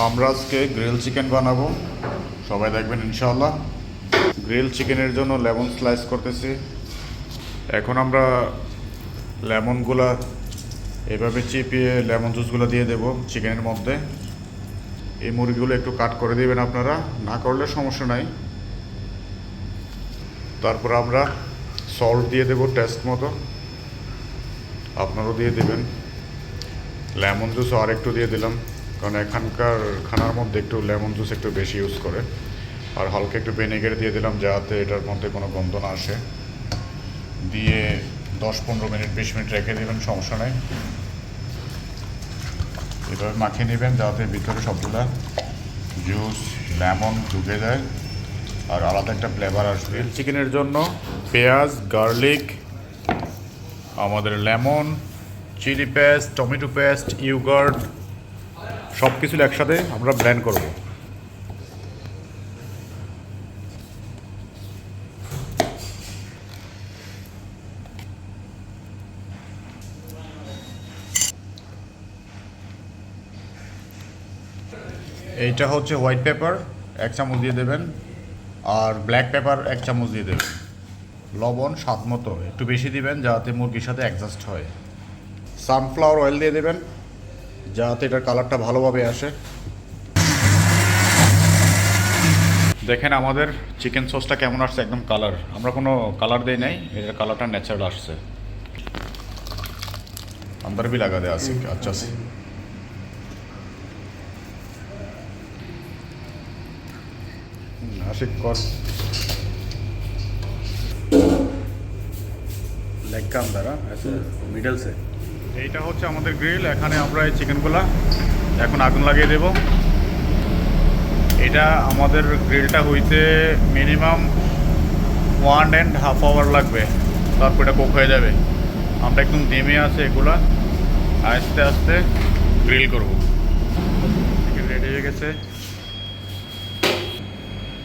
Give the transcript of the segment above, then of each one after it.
আমরা আজকে grill chicken বানাবো, সবাই দেখবেন ইনশাআল্লাহ। গ্রিল চিকেনের জন্য লেমন স্লাইস করতেছি। এখন আমরা লেমনগুলা এভাবে চিপিয়ে লেমন জুসগুলো দিয়ে দেব চিকেনের মধ্যে। এই মুরগিগুলো একটু কাট করে দিবেন আপনারা, না করলে সমস্যা নাই। তারপর আমরা সল্ট দিয়ে দেব টেস্ট মতো, আপনারাও দিয়ে দেবেন। লেমন জুস আর একটু দিয়ে দিলাম, কারণ এখানকার খানার মধ্যে একটু লেমন জুস একটু বেশি ইউজ করে। আর হালকা একটু ভিনেগার দিয়ে দিলাম, যাতে এটার মধ্যে কোনো গন্ধ না আসে। দিয়ে 10-15 মিনিট 20 মিনিট রেখে দেবেন, সমস্যা নেই। এভাবে মাখিয়ে নেবেন যাতে ভিতরে সবগুলা জুস লেমন ঢুকে যায় আর আলাদা একটা ফ্লেভার আসবে। চিকেনের জন্য পেঁয়াজ, গার্লিক, আমাদের lemon, chilli paste, tomato paste, yogurt সব কিছু একসাথে আমরা ব্লেন্ড করব। এইটা হচ্ছে হোয়াইট পেপার, 1 চামচ দিয়ে দেবেন। আর ব্ল্যাক পেপার 1 চামচ দিয়ে দেবেন। লবণ স্বাদ মতো, একটু বেশি দিবেন যাতে মুরগির সাথে অ্যাডজাস্ট হয়। সানফ্লাওয়ার অয়েল দিয়ে দেবেন যাতে এটার কালারটা ভালোভাবে আসে। দেখেন আমাদের চিকেন সসটা কেমন আসছে, একদম কালার, আমরা কোনো কালার দেই নাই, এটার কালারটা ন্যাচারাল আসছে। अंदर भी लगा दे आसिक अच्छा से। आशिक कर लेग का अंदर ऐसे मिडल से। এইটা হচ্ছে আমাদের গ্রিল। এখানে আমরা এই চিকেনগুলা এখন আগুন লাগিয়ে দেব। এটা আমাদের গ্রিলটা হইতে মিনিমাম 1.5 আওয়ার লাগবে, তারপর এটা কুক হয়ে যাবে। আমরা একদম ডিমে আছে এগুলা আস্তে আস্তে গ্রিল করব। চিকেন রেডি হয়ে গেছে,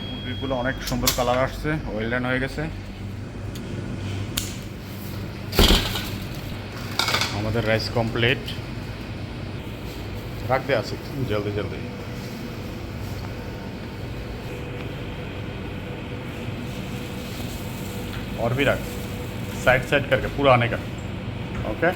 মুরগিগুলো অনেক সুন্দর কালার আসছে, ওয়েলডান হয়ে গেছে। আমাদের রাইস কমপ্লিট। रख दे आसिक जल्दी जल्दी। और भी रख, साइड साइड करके पूरा आने का। ओके।